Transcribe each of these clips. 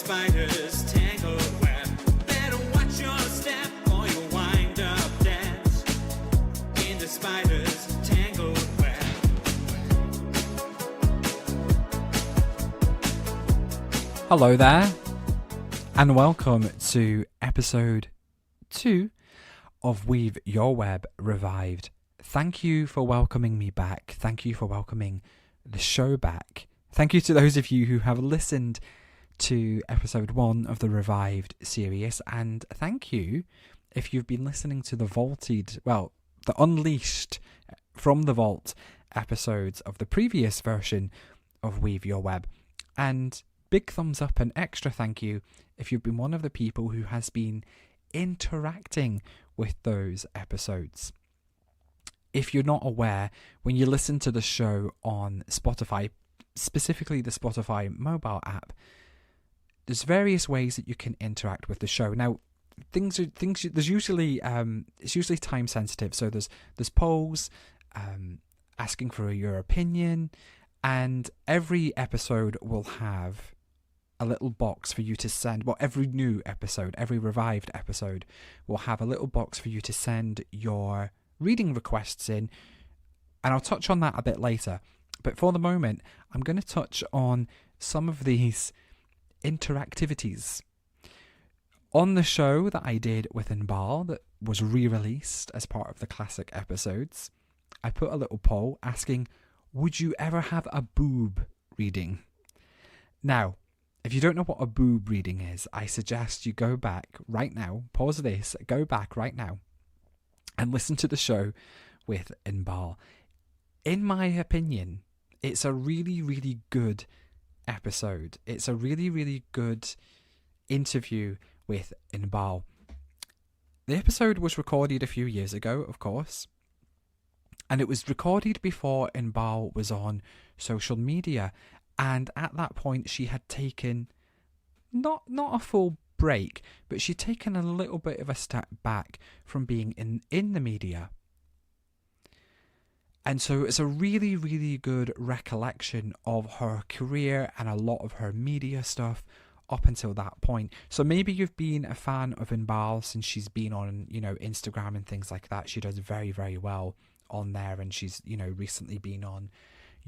spider's tangled web. Better watch your step or you'll wind up dead in the spider's tangled web. Hello there, and welcome to episode 2 of Weave Your Web Revived. Thank you for welcoming me back. Thank you for welcoming the show back. Thank you to those of you who have listened to episode 1 of the Revived series, and thank you if you've been listening to the the Unleashed from the Vault episodes of the previous version of Weave Your Web. And big thumbs up and extra thank you if you've been one of the people who has been interacting with those episodes. If you're not aware, when you listen to the show on Spotify, specifically the Spotify mobile app, there's various ways that you can interact with the show. Now, there's usually it's usually time sensitive, so there's polls asking for your opinion, and every episode will have a little box for you to send. Well, every new episode, every revived episode will have a little box for you to send your reading requests in, and I'll touch on that a bit later. But for the moment, I'm going to touch on some of these interactivities. On the show that I did with Inbal that was re-released as part of the classic episodes, I put a little poll asking, would you ever have a boob reading? Now, if you don't know what a boob reading is, I suggest you go back right now, pause this, go back right now, and listen to the show with Inbal. In my opinion, it's a really, really good episode. It's a really, really good interview with Inbal. The episode was recorded a few years ago, of course, and it was recorded before Inbal was on social media. And at that point, she had taken not a full break, but she'd taken a little bit of a step back from being in the media. And so it's a really, really good recollection of her career and a lot of her media stuff up until that point. So maybe you've been a fan of Inbal since she's been on, Instagram and things like that. She does very, very well on there, and she's, recently been on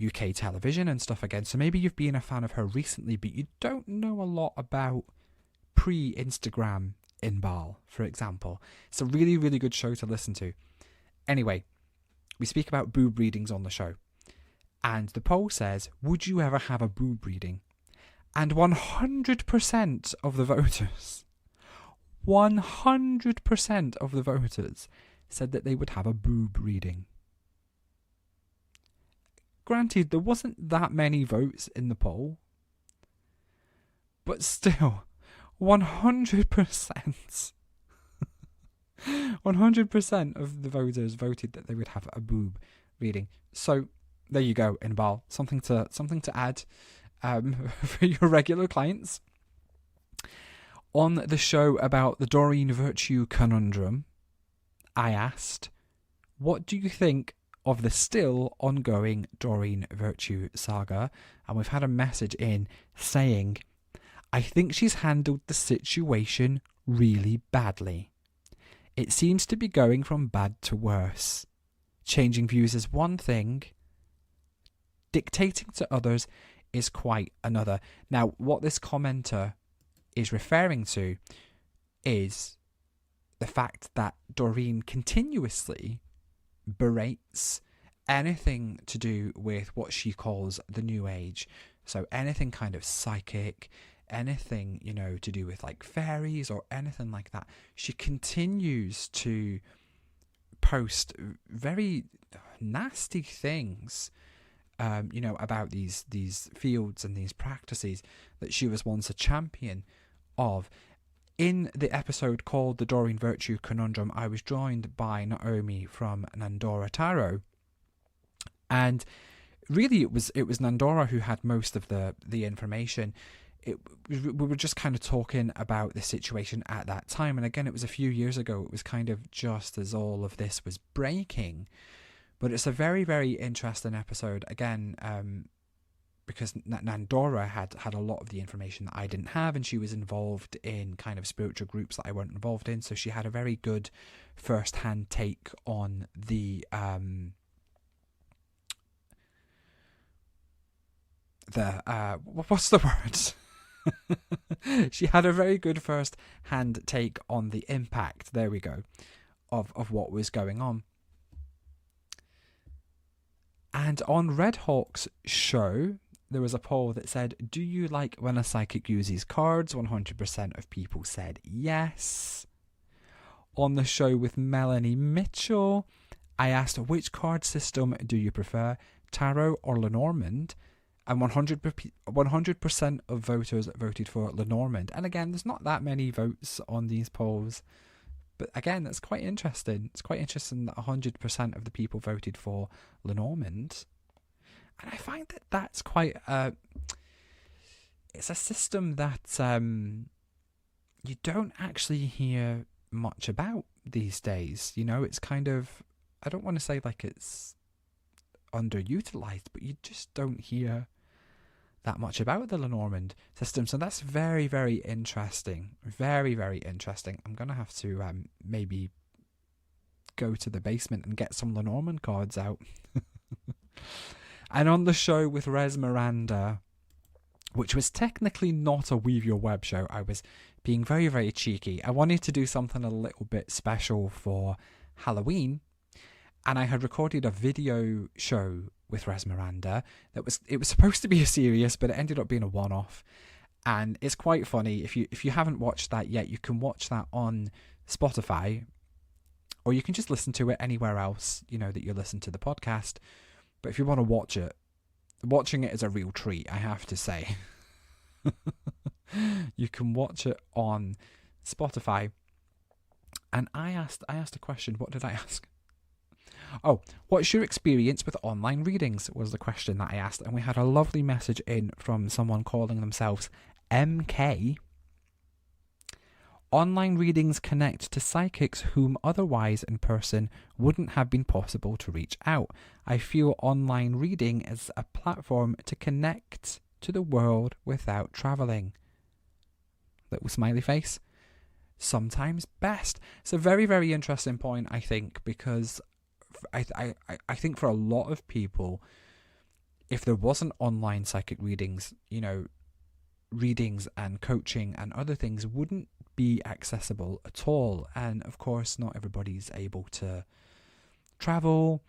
UK television and stuff again. So maybe you've been a fan of her recently, but you don't know a lot about pre-Instagram Inbal, for example. It's a really, really good show to listen to. Anyway, we speak about boob readings on the show. And the poll says, would you ever have a boob reading? And 100% of the voters, 100% of the voters said that they would have a boob reading. Granted, there wasn't that many votes in the poll, but still, 100%, 100% of the voters voted that they would have a boob reading. So there you go, Inbal. Something to add for your regular clients. On the show about the Doreen Virtue conundrum, I asked, what do you think of the still ongoing Doreen Virtue saga? And we've had a message in saying, I think she's handled the situation really badly. It seems to be going from bad to worse. Changing views is one thing, dictating to others is quite another. Now, what this commenter is referring to is the fact that Doreen continuously berates anything to do with what she calls the new age. So anything kind of psychic, anything, to do with like fairies or anything like that. She continues to post very nasty things, about these fields and these practices that she was once a champion of. In the episode called The Doreen Virtue Conundrum, I was joined by Naomi from Nandora Tarot. And really it was Nandora who had most of the information. We were just kind of talking about the situation at that time. And again, it was a few years ago. It was kind of just as all of this was breaking. But it's a very, very interesting episode. Again, because Nandora had a lot of the information that I didn't have, and she was involved in kind of spiritual groups that I weren't involved in, so she had a very good first-hand take on the what's the word? She had a very good first-hand take on the impact, there we go, of what was going on. And on Red Hawk's show, there was a poll that said, do you like when a psychic uses cards? 100% of people said yes. On the show with Melanie Mitchell, I asked, which card system do you prefer, Tarot or Lenormand? And 100% of voters voted for Lenormand. And again, there's not that many votes on these polls. But again, that's quite interesting. It's quite interesting that 100% of the people voted for Lenormand. And I find that that's quite it's a system that you don't actually hear much about these days. You know, it's kind of, I don't want to say like it's underutilized, but you just don't hear that much about the Lenormand system. So that's very, very interesting. Very, very interesting. I'm going to have to maybe go to the basement and get some Lenormand cards out. And on the show with Res Miranda, which was technically not a Weave Your Web show, I was being very, very cheeky. I wanted to do something a little bit special for Halloween, and I had recorded a video show with Res Miranda it was supposed to be a serious, but it ended up being a one-off, and it's quite funny. If you haven't watched that yet, you can watch that on Spotify, or you can just listen to it anywhere else, you know, that you listen to the podcast. But if you want to watch it, watching it is a real treat, I have to say. You can watch it on Spotify. And I asked a question. What did I ask? Oh, what's your experience with online readings was the question that I asked. And we had a lovely message in from someone calling themselves MK. Online readings connect to psychics whom otherwise in person wouldn't have been possible to reach out. I feel online reading is a platform to connect to the world without travelling. Little smiley face. Sometimes best. It's a very, very interesting point, I think, because I think for a lot of people, if there wasn't online psychic readings, you know, readings and coaching and other things wouldn't be accessible at all. And of course, not everybody's able to travel.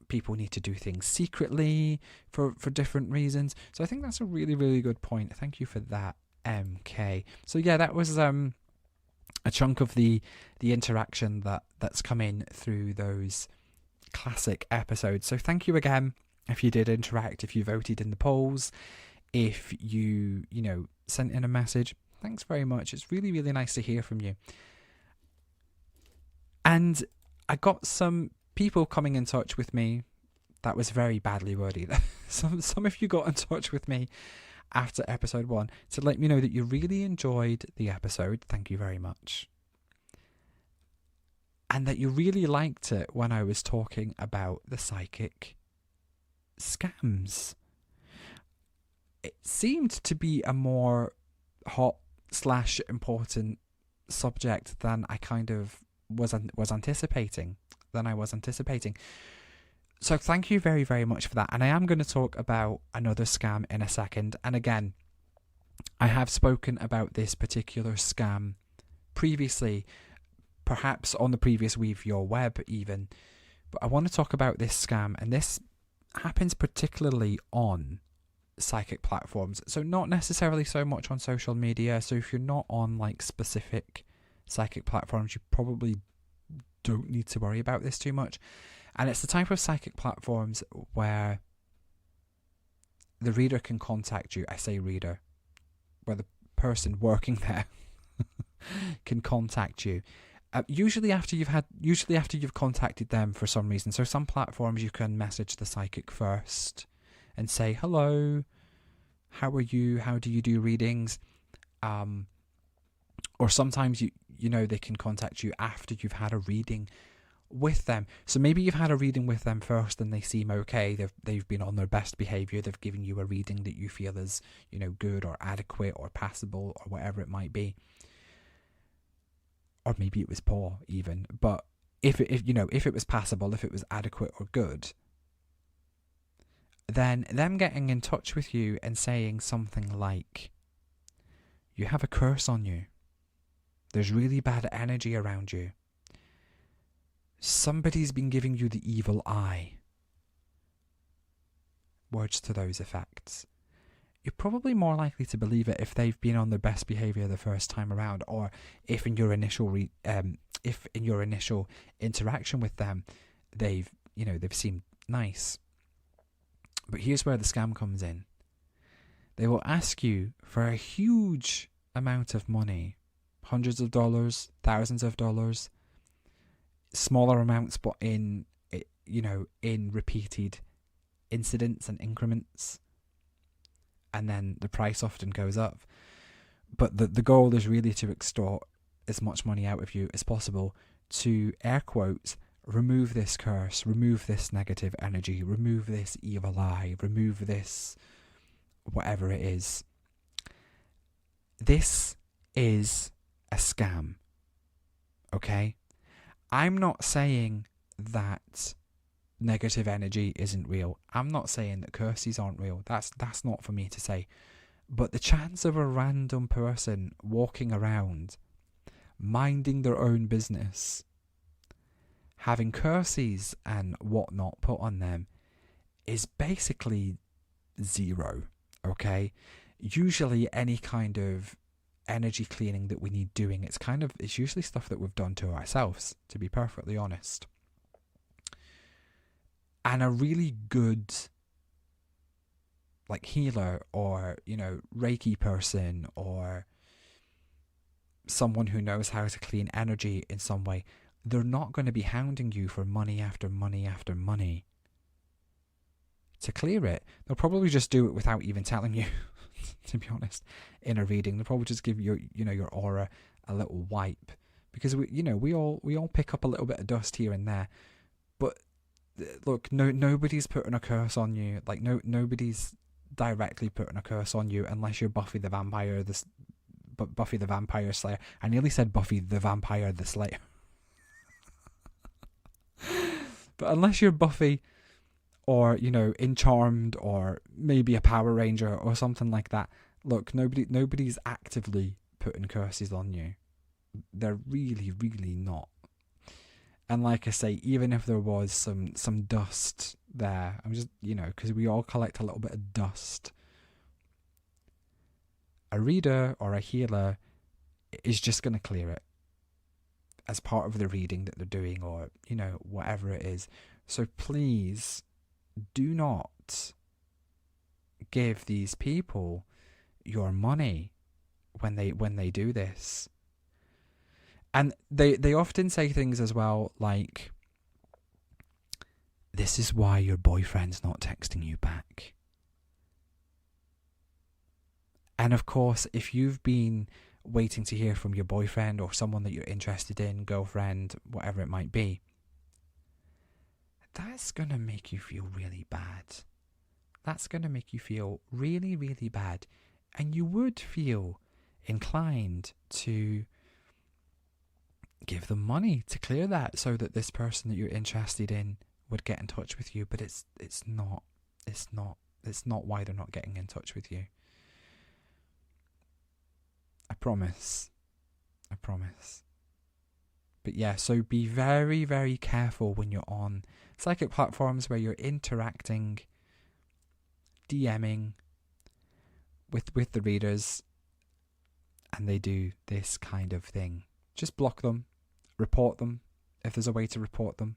People need to do things secretly for different reasons. So I think that's a really, really good point. Thank you for that, MK. So yeah, that was a chunk of the interaction that's come in through those classic episodes. So thank you again if you did interact, if you voted in the polls, if you sent in a message. Thanks very much. It's really, really nice to hear from you. And I got some people coming in touch with me. That was very badly worded. Some of you got in touch with me after episode 1 to let me know that you really enjoyed the episode. Thank you very much. And that you really liked it when I was talking about the psychic scams. It seemed to be a more hot/important subject than I kind of was anticipating. So thank you very, very much for that. And I am going to talk about another scam in a second. And again, I have spoken about this particular scam previously, perhaps on the previous Weave Your Web even. But I want to talk about this scam, and this happens particularly on psychic platforms. So not necessarily so much on social media. So if you're not on like specific psychic platforms, you probably don't need to worry about this too much. And it's the type of psychic platforms where the reader can contact you. I say reader, where the person working there can contact you. Usually after you've contacted them for some reason. So some platforms you can message the psychic first and say, hello, how are you? How do you do readings? Or sometimes you know they can contact you after you've had a reading with them. So maybe you've had a reading with them first and they seem okay. They've been on their best behavior. They've given you a reading that you feel is, good or adequate or passable or whatever it might be. Or maybe it was poor even. But if it was passable, if it was adequate or good, then them getting in touch with you and saying something like, you have a curse on you. There's really bad energy around you. Somebody's been giving you the evil eye. Words to those effects. You're probably more likely to believe it if they've been on their best behaviour the first time around, or if in your initial interaction with them, they've seemed nice. But here's where the scam comes in. They will ask you for a huge amount of money, hundreds of dollars, thousands of dollars, smaller amounts, but in repeated incidents and increments, and then the price often goes up. But the goal is really to extort as much money out of you as possible to, air quotes, remove this curse, remove this negative energy, remove this evil eye, remove this whatever it is. This is a scam. Okay? I'm not saying that negative energy isn't real. I'm not saying that curses aren't real. That's not for me to say. But the chance of a random person walking around, minding their own business, having curses and whatnot put on them is basically zero. Okay? Usually any kind of energy cleaning that we need doing, it's usually stuff that we've done to ourselves, to be perfectly honest. And a really good healer or Reiki person or someone who knows how to clean energy in some way, they're not going to be hounding you for money after money after money to clear it. They'll probably just do it without even telling you. To be honest, in a reading, they'll probably just give your aura a little wipe, because we all pick up a little bit of dust here and there. But look, nobody's putting a curse on you. Nobody's directly putting a curse on you unless you're Buffy the Vampire Slayer. I nearly said Buffy the Vampire the Slayer. But unless you're Buffy, or in Charmed, or maybe a Power Ranger or something like that, look, nobody's actively putting curses on you. They're really, really not. And like I say, even if there was some dust there, I'm just because we all collect a little bit of dust, a reader or a healer is just going to clear it as part of the reading that they're doing, or whatever it is. So please do not give these people your money when they do this. And they often say things as well like, this is why your boyfriend's not texting you back. And of course, if you've been waiting to hear from your boyfriend or someone that you're interested in, girlfriend, whatever it might be, that's going to make you feel really bad. That's going to make you feel really, really bad. And you would feel inclined to give them money to clear that, so that this person that you're interested in would get in touch with you. But it's not why they're not getting in touch with you. I promise. But yeah, so be very, very careful when you're on psychic platforms where you're interacting, DMing with the readers, and they do this kind of thing. Just block them, report them if there's a way to report them.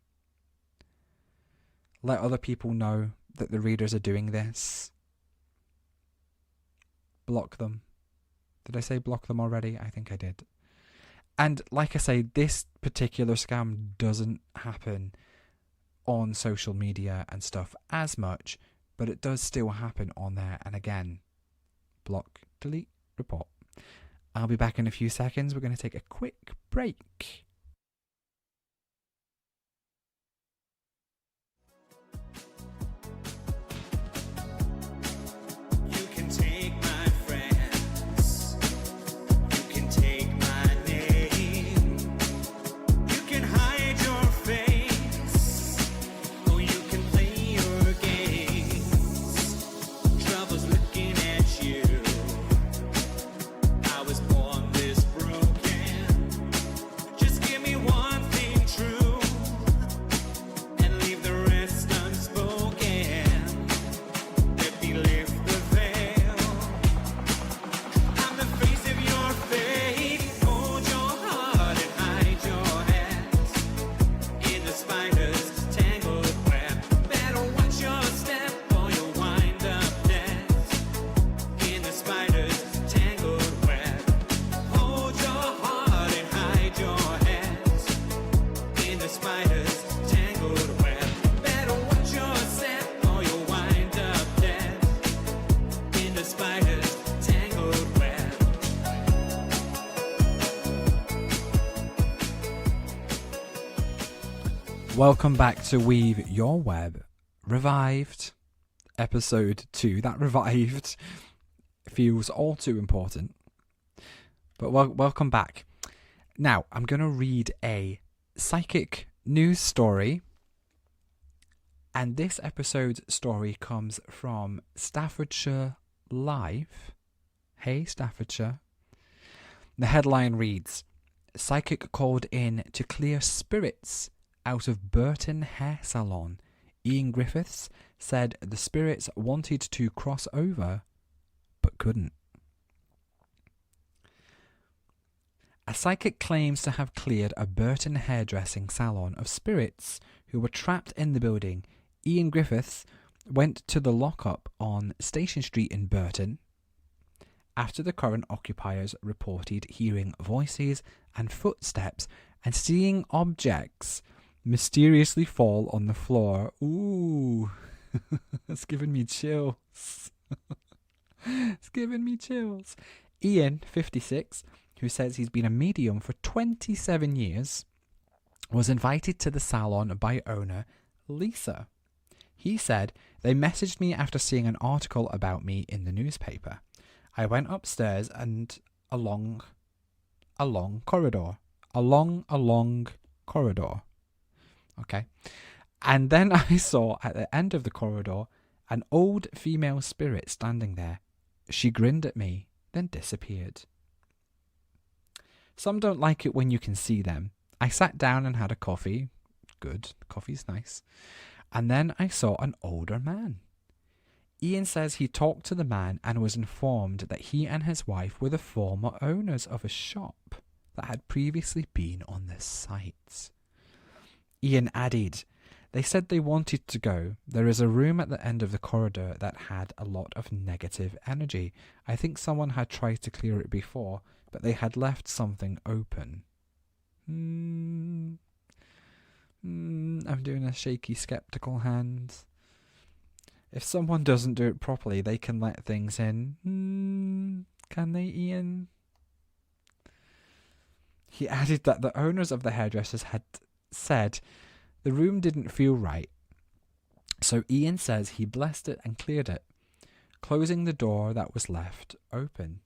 Let other people know that the readers are doing this. Block them. Did I say block them already? I think I did. And like I say, this particular scam doesn't happen on social media and stuff as much, but it does still happen on there. And again, block, delete, report. I'll be back in a few seconds. We're going to take a quick break. spider's tangled web. Welcome back to Weave Your Web Revived, episode 2. That revived feels all too important. But welcome back. Now, I'm going to read a psychic news story. And this episode's story comes from Staffordshire Live. Hey, Staffordshire. The headline reads, "Psychic called in to clear spirits out of Burton Hair Salon. Ian Griffiths said the spirits wanted to cross over, but couldn't." A psychic claims to have cleared a Burton hairdressing salon of spirits who were trapped in the building. Ian Griffiths went to the lockup on Station Street in Burton after the current occupiers reported hearing voices and footsteps and seeing objects mysteriously fall on the floor. Ooh, it's giving me chills. It's giving me chills. Ian, 56, who says he's been a medium for 27 years, was invited to the salon by owner Lisa. He said, "They messaged me after seeing an article about me in the newspaper. I went upstairs and along a long corridor. Okay. And then I saw at the end of the corridor an old female spirit standing there. She grinned at me, then disappeared. Some don't like it when you can see them. I sat down and had a coffee. Good, coffee's nice. And then I saw an older man. Ian says he talked to the man and was informed that he and his wife were the former owners of a shop that had previously been on the site." Ian added, "They said they wanted to go. There is a room at the end of the corridor that had a lot of negative energy. I think someone had tried to clear it before, but they had left something open." I'm doing a shaky, skeptical hand. If someone doesn't do it properly, they can let things in. Can they, Ian? He added that the owners of the hairdressers had said the room didn't feel right. So Ian says he blessed it and cleared it, closing the door that was left open.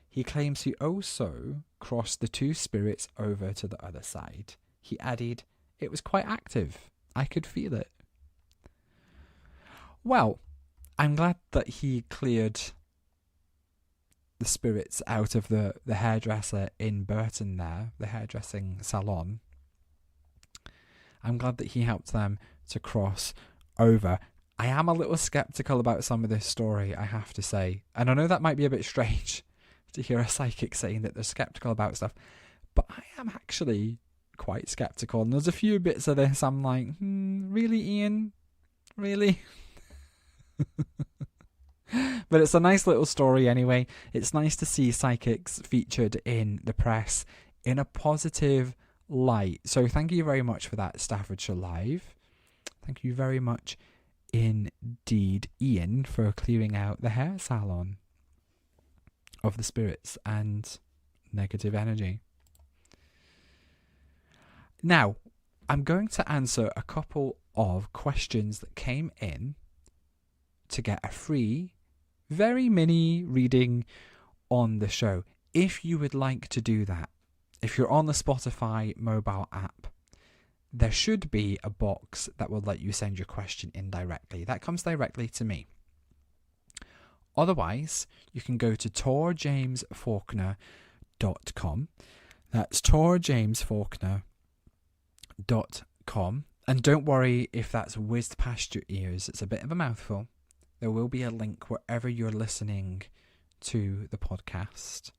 He claims he also crossed the two spirits over to the other side. He added, "It was quite active. I could feel it." Well, I'm glad that he cleared the spirits out of the hairdresser in Burton there, the hairdressing salon. I'm glad that he helped them to cross over. I am a little skeptical about some of this story, I have to say. And I know that might be a bit strange to hear a psychic saying that they're skeptical about stuff, but I am actually quite skeptical. And there's a few bits of this I'm like, really, Ian? Really? But it's a nice little story anyway. It's nice to see psychics featured in the press in a positive light. So thank you very much for that, Staffordshire Live. Thank you very much indeed, Ian, for clearing out the hair salon of the spirits and negative energy. Now, I'm going to answer a couple of questions that came in to get a free, very mini reading on the show. If you would like to do that, if you're on the Spotify mobile app, there should be a box that will let you send your question in directly. That comes directly to me. Otherwise, you can go to torjamesfaulkner.com. That's torjamesfaulkner.com. And don't worry if that's whizzed past your ears. It's a bit of a mouthful. There will be a link wherever you're listening to the podcast.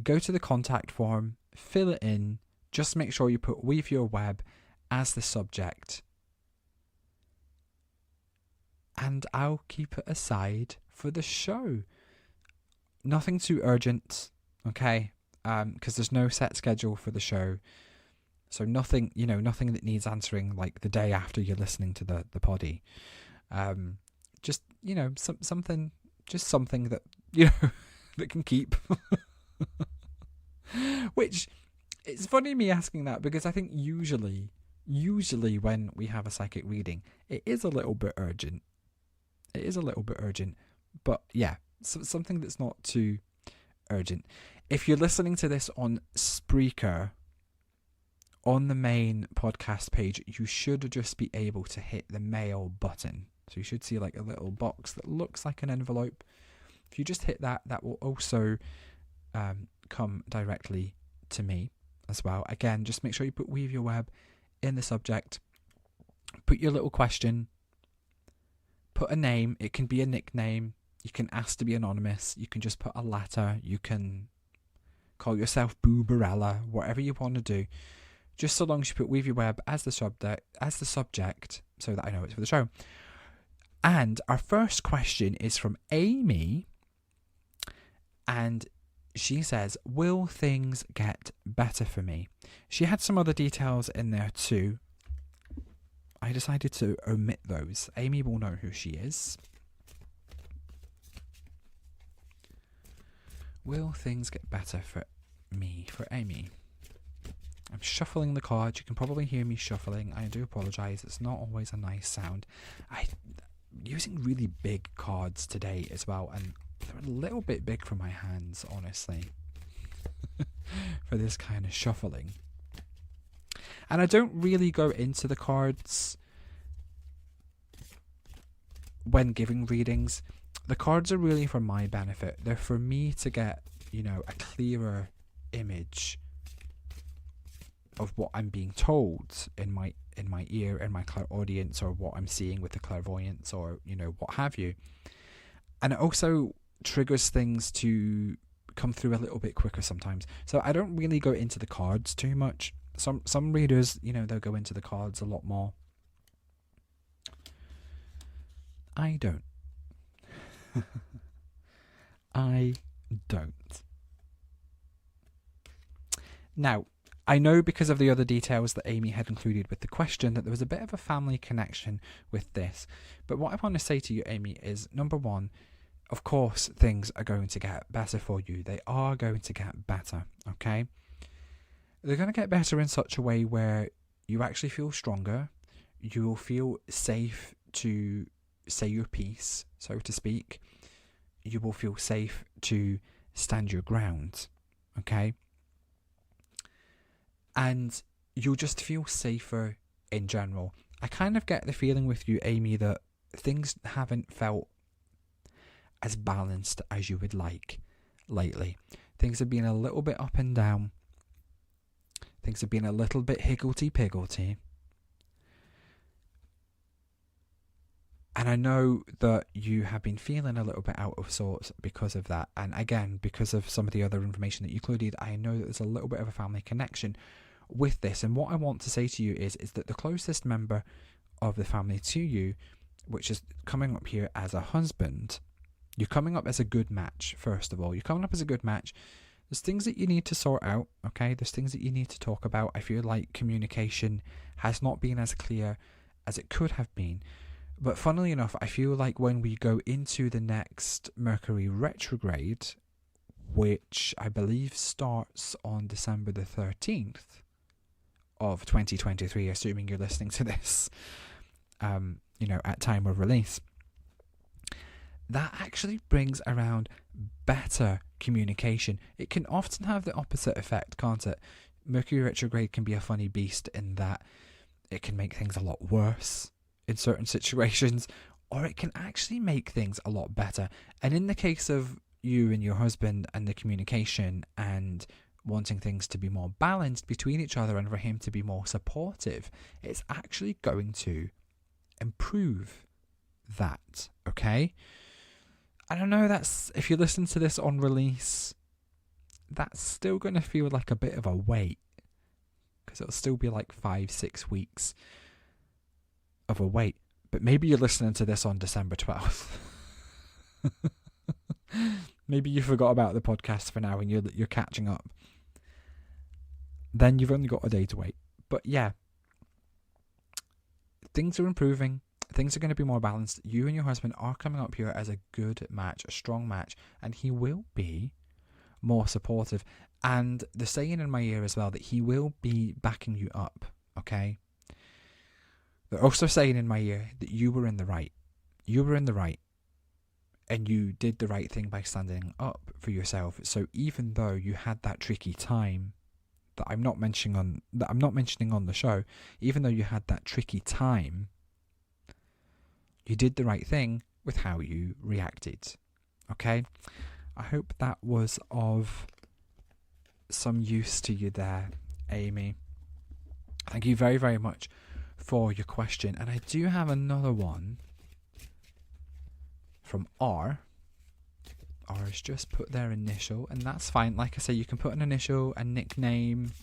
Go to the contact form, fill it in. Just make sure you put Weave Your Web as the subject. And I'll keep it aside for the show. Nothing too urgent, okay? Because there's no set schedule for the show. So nothing that needs answering like the day after you're listening to the poddy. Just, something just something that, that can keep. Which, it's funny me asking that, because I think usually when we have a psychic reading, it is a little bit urgent. But yeah, something that's not too urgent. If you're listening to this on Spreaker, on the main podcast page, you should just be able to hit the mail button. So you should see like a little box that looks like an envelope. If you just hit that, that will also come directly to me as well. Again, just make sure you put Weave Your Web in the subject. Put your little question. Put a name. It can be a nickname. You can ask to be anonymous. You can just put a letter. You can call yourself Booberella, whatever you want to do. Just so long as you put Weave Your Web as the subject, so that I know it's for the show. And our first question is from Amy, and she says, will things get better for me? She had some other details in there too. I decided to omit those. Amy will know who she is. Will things get better for me, for Amy? I'm shuffling the cards. You can probably hear me shuffling. I do apologise. It's not always a nice sound. I'm using really big cards today as well, and they're a little bit big for my hands, honestly, for this kind of shuffling. And I don't really go into the cards when giving readings. The cards are really for my benefit. They're for me to get, a clearer image of what I'm being told in my ear, in my clairaudience, or what I'm seeing with the clairvoyance, or what have you. And it also triggers things to come through a little bit quicker sometimes. So I don't really go into the cards too much. Some readers, they'll go into the cards a lot more. I don't. I don't. Now, I know because of the other details that Amy had included with the question that there was a bit of a family connection with this. But what I want to say to you, Amy, is number one, of course, things are going to get better for you. They are going to get better, okay? They're going to get better in such a way where you actually feel stronger. You will feel safe to say your piece, so to speak. You will feel safe to stand your ground, okay? And you'll just feel safer in general. I kind of get the feeling with you, Amy, that things haven't felt as balanced as you would like lately. Things have been a little bit up and down. Things have been a little bit higgledy-piggledy. And I know that you have been feeling a little bit out of sorts because of that. And again, because of some of the other information that you included, I know that there's a little bit of a family connection with this. And what I want to say to you is that the closest member of the family to you, which is coming up here as a husband, you're coming up as a good match, first of all. You're coming up as a good match. There's things that you need to sort out, okay? There's things that you need to talk about. I feel like communication has not been as clear as it could have been. But funnily enough, I feel like when we go into the next Mercury retrograde, which I believe starts on December the 13th of 2023, assuming you're listening to this, at time of release, that actually brings around better communication. It can often have the opposite effect, can't it? Mercury retrograde can be a funny beast in that it can make things a lot worse in certain situations, or it can actually make things a lot better. And in the case of you and your husband and the communication and wanting things to be more balanced between each other and for him to be more supportive, it's actually going to improve that, okay? I don't know, that's, if you listen to this on release, that's still going to feel like a bit of a wait, because it'll still be like 5-6 weeks of a wait. But maybe you're listening to this on December 12th. Maybe you forgot about the podcast for now and you're catching up. Then you've only got a day to wait. But yeah, things are improving. Things are going to be more balanced. You and your husband are coming up here as a good match, a strong match, and he will be more supportive. And they're saying in my ear as well that he will be backing you up, okay? They're also saying in my ear that you were in the right. You were in the right. And you did the right thing by standing up for yourself. So even though you had that tricky time that I'm not mentioning on the show, even though you had that tricky time, you did the right thing with how you reacted. Okay? I hope that was of some use to you there, Amy. Thank you very, very much for your question. And I do have another one from R. R has just put their initial, and that's fine. Like I say, you can put an initial, a nickname,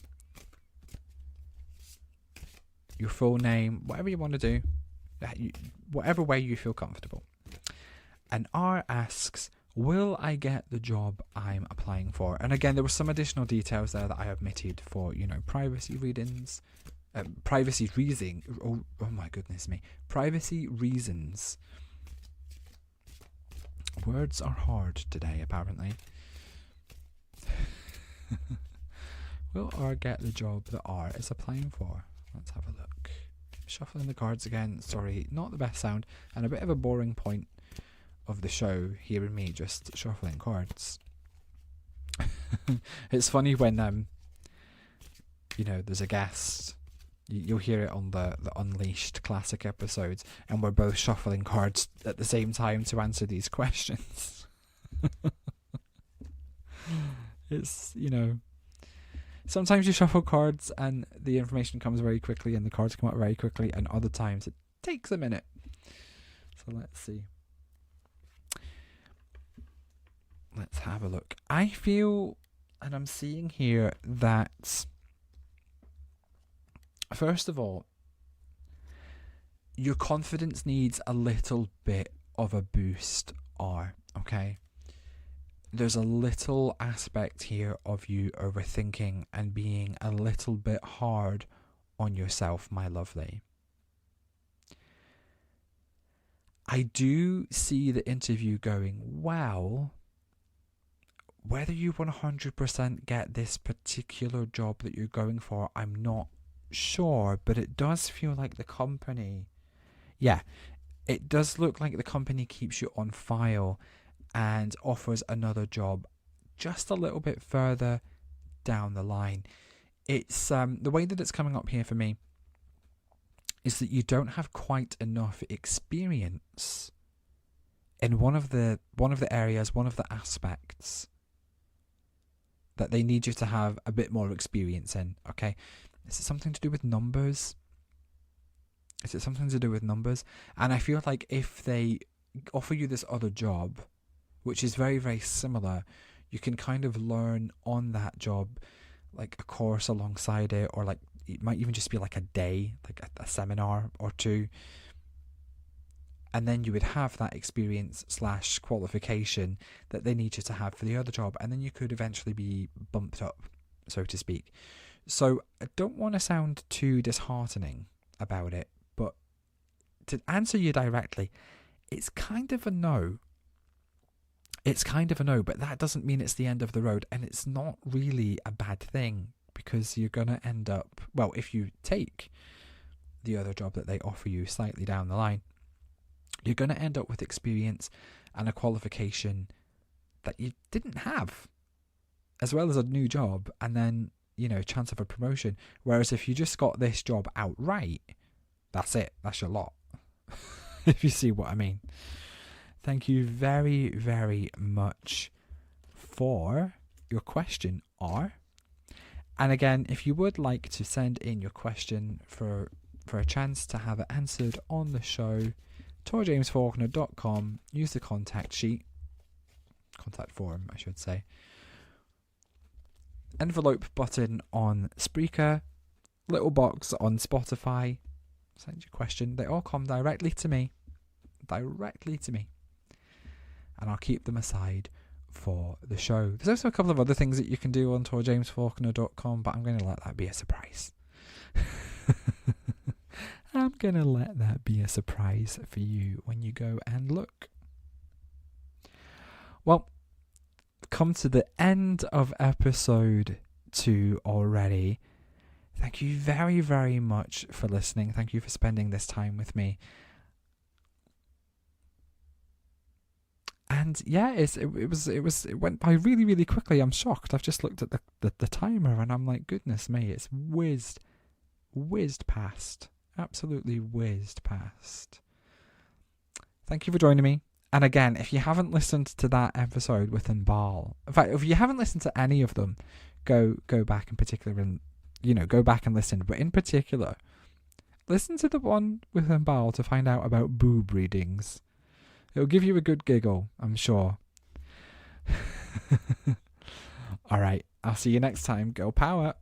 your full name, whatever you want to do, whatever way you feel comfortable. And R asks, will I get the job I'm applying for? And again, there were some additional details there that I omitted for, privacy reasons. Privacy reasons. Words are hard today, apparently. Will R get the job that R is applying for? Let's have a look. Shuffling the cards again. Sorry, not the best sound, and a bit of a boring point of the show, hearing me just shuffling cards. It's funny when there's a guest. You'll hear it on the Unleashed classic episodes, and we're both shuffling cards at the same time to answer these questions. It's, sometimes you shuffle cards and the information comes very quickly and the cards come out very quickly, and other times it takes a minute. So let's see. Let's have a look. I feel, and I'm seeing here that, first of all, your confidence needs a little bit of a boost, okay? There's a little aspect here of you overthinking and being a little bit hard on yourself, my lovely. I do see the interview going well. Whether you 100% get this particular job that you're going for, I'm not sure, but it does feel like the company, it does look like the company keeps you on file and offers another job just a little bit further down the line. It's the way that it's coming up here for me is that you don't have quite enough experience in one of the areas, one of the aspects that they need you to have a bit more experience in, okay? Is it something to do with numbers? And I feel like if they offer you this other job, which is very, very similar, you can kind of learn on that job, like a course alongside it, or like it might even just be like a day, like a seminar or two. And then you would have that experience / qualification that they need you to have for the other job. And then you could eventually be bumped up, so to speak. So I don't want to sound too disheartening about it, but to answer you directly, it's kind of a no. But that doesn't mean it's the end of the road. And it's not really a bad thing, because you're going to end up, well, if you take the other job that they offer you slightly down the line, you're going to end up with experience and a qualification that you didn't have, as well as a new job, and then, chance of a promotion. Whereas if you just got this job outright, that's it. That's your lot. If you see what I mean. Thank you very, very much for your question, R. And again, if you would like to send in your question for a chance to have it answered on the show, torjamesfaulkner.com, use the contact form, I should say. Envelope button on Spreaker, little box on Spotify. Send your question. They all come directly to me. And I'll keep them aside for the show. There's also a couple of other things that you can do on torjamesfaulkner.com, but I'm going to let that be a surprise. I'm going to let that be a surprise for you when you go and look. Well, come to the end of episode 2 already. Thank you very, very much for listening. Thank you for spending this time with me. And yeah, it went by really, really quickly. I'm shocked. I've just looked at the timer and I'm like, goodness me, it's whizzed past. Absolutely whizzed past. Thank you for joining me. And again, if you haven't listened to that episode with Ball, in fact, if you haven't listened to any of them, go back in particular and, go back and listen. But in particular, listen to the one with Ball to find out about boob readings. It'll give you a good giggle, I'm sure. All right, I'll see you next time. Go Power.